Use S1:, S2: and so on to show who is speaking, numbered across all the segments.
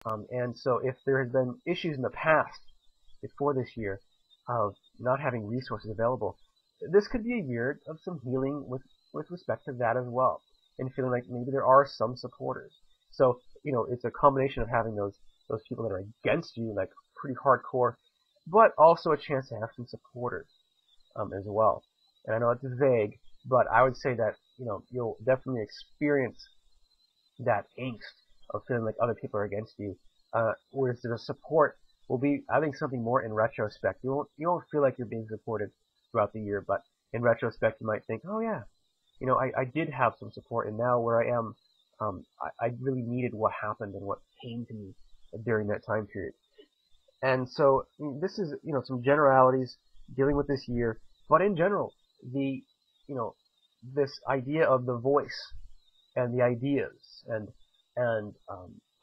S1: And so if there has been issues in the past before this year of not having resources available, this could be a year of some healing with respect to that as well, and feeling like maybe there are some supporters. So, it's a combination of having those people that are against you, like pretty hardcore, but also a chance to have some supporters as well. And I know it's vague, but I would say that you'll definitely experience that angst of feeling like other people are against you. Whereas the support will be, I think, something more in retrospect. You won't feel like you're being supported throughout the year, but in retrospect, you might think, oh yeah, I did have some support, and now where I am, I really needed what happened and what came to me during that time period. And so this is, some generalities dealing with this year, but in general, you know, this idea of the voice and the ideas and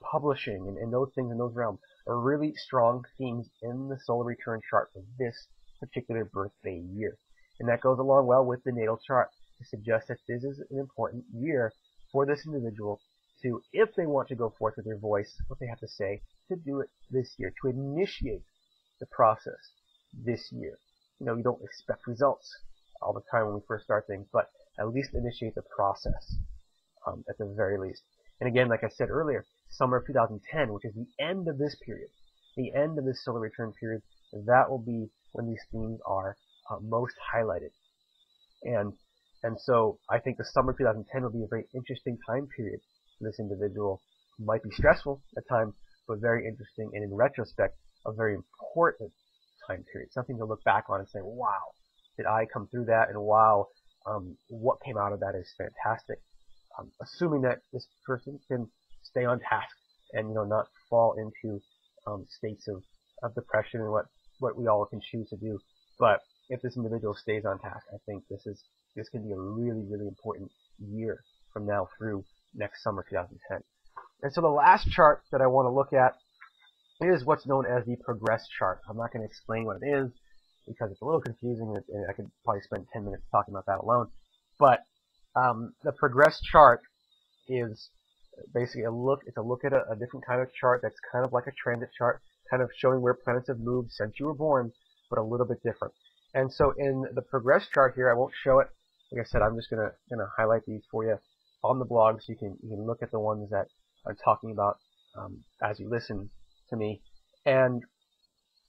S1: publishing and those things in those realms are really strong themes in the solar return chart for this particular birthday year. And that goes along well with the natal chart to suggest that this is an important year for this individual to, if they want to go forth with their voice, what they have to say, to do it this year, to initiate the process this year. You don't expect results all the time when we first start things, but at least initiate the process at the very least. And again, like I said earlier, summer of 2010, which is the end of this period, the end of this solar return period, that will be when these themes are most highlighted. And so I think the summer of 2010 will be a very interesting time period for this individual. It might be stressful at times, but very interesting, and in retrospect, a very important time period. Something to look back on and say, wow, did I come through that? And wow, what came out of that is fantastic. Assuming that this person can stay on task and not fall into states of depression and what we all can choose to do. But if this individual stays on task, I think this can be a really, really important year from now through next summer 2010. And so the last chart that I want to look at is what's known as the progress chart. I'm not going to explain what it is because it's a little confusing, and I could probably spend 10 minutes talking about that alone. But the progress chart is basically it's a look at a different kind of chart that's kind of like a transit chart, kind of showing where planets have moved since you were born, but a little bit different. And so in the progress chart here, I won't show it. Like I said, I'm just gonna highlight these for you on the blog, so you can look at the ones that I'm talking about as you listen to me. And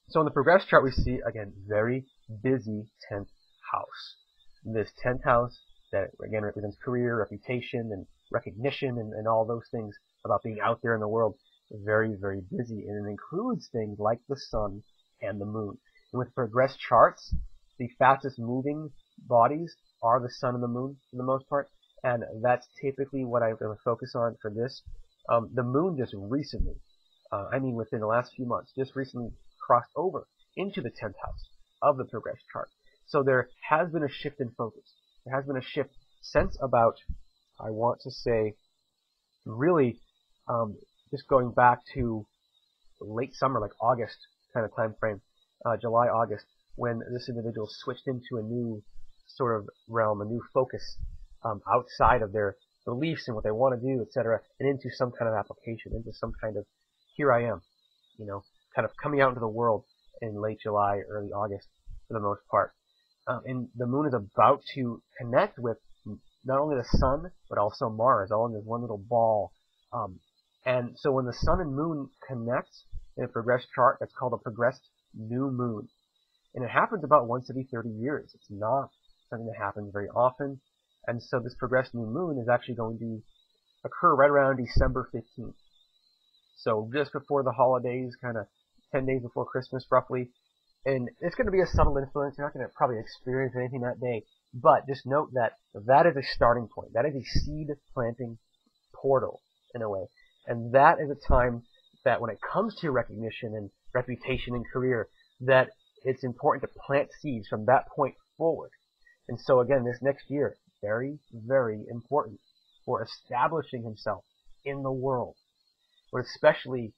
S1: so in the progress chart, we see again very busy 10th house. This 10th house that again represents career, reputation, and recognition, and all those things about being out there in the world. Very, very busy, and it includes things like the sun and the moon. And with progress charts, the fastest moving bodies are the sun and the moon for the most part, and that's typically what I'm going to focus on for this. The moon just recently, within the last few months, just recently crossed over into the 10th house of the progress chart. So there has been a shift in focus. There has been a shift since about, I want to say, really just going back to late summer, like August kind of time frame, July, August, when this individual switched into a new sort of realm, a new focus outside of their beliefs and what they want to do, etc., and into some kind of application, into some kind of, here I am, kind of coming out into the world in late July, early August for the most part. And the moon is about to connect with not only the sun, but also Mars, all in this one little ball. And so when the sun and moon connect in a progress chart, that's called a progressed new moon. And it happens about once every 30 years. It's not something that happens very often. And so this progressed new moon is actually going to occur right around December 15th. So just before the holidays, kind of 10 days before Christmas roughly. And it's going to be a subtle influence. You're not going to probably experience anything that day. But just note that that is a starting point. That is a seed planting portal, in a way. And that is a time that when it comes to recognition and reputation and career, that it's important to plant seeds from that point forward. And so again, this next year, very, very important for establishing himself in the world. But especially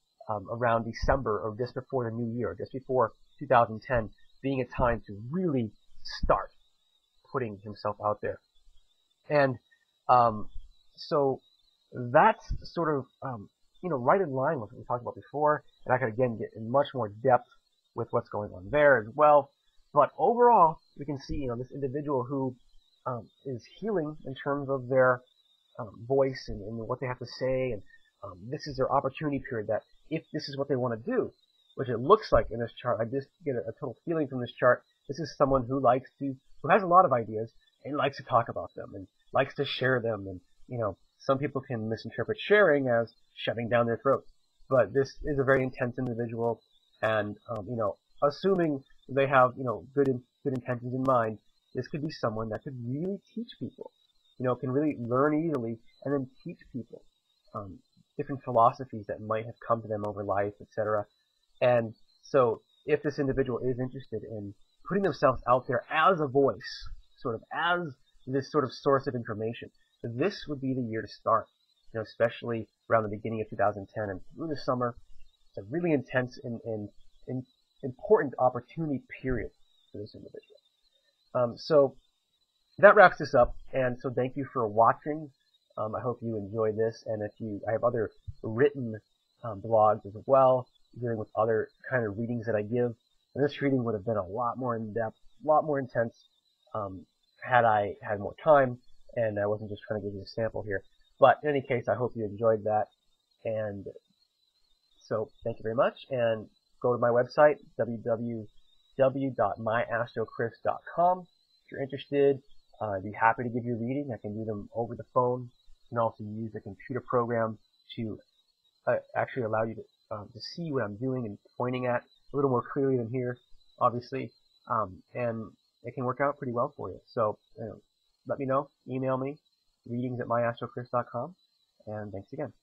S1: around December or just before the new year, just before 2010, being a time to really start putting himself out there. And so that's sort of right in line with what we talked about before, and I could again get in much more depth with what's going on there as well. But overall, we can see, this individual who is healing in terms of their voice and what they have to say, and this is their opportunity period. That if this is what they want to do, which it looks like in this chart, I just get a total feeling from this chart. This is someone who has a lot of ideas and likes to talk about them and likes to share them. And some people can misinterpret sharing as shoving down their throats, but this is a very intense individual, and assuming they have good intentions in mind, this could be someone that could really teach people. Can really learn easily and then teach people different philosophies that might have come to them over life, etc. And so if this individual is interested in putting themselves out there as a voice, sort of as this sort of source of information, this would be the year to start, especially around the beginning of 2010 and through the summer. It's a really intense and important opportunity period for this individual. So that wraps this up, and so thank you for watching. I hope you enjoyed this, and I have other written blogs as well, dealing with other kind of readings that I give. And this reading would have been a lot more in-depth, a lot more intense, had I had more time, and I wasn't just trying to give you a sample here. But in any case, I hope you enjoyed that, and so thank you very much, and go to my website, www.myastrochrist.com. If you're interested, I'd be happy to give you a reading. I can do them over the phone. You can also use a computer program to actually allow you to see what I'm doing and pointing at a little more clearly than here, obviously, and it can work out pretty well for you. So let me know, email me, readings@myastrochrist.com, and thanks again.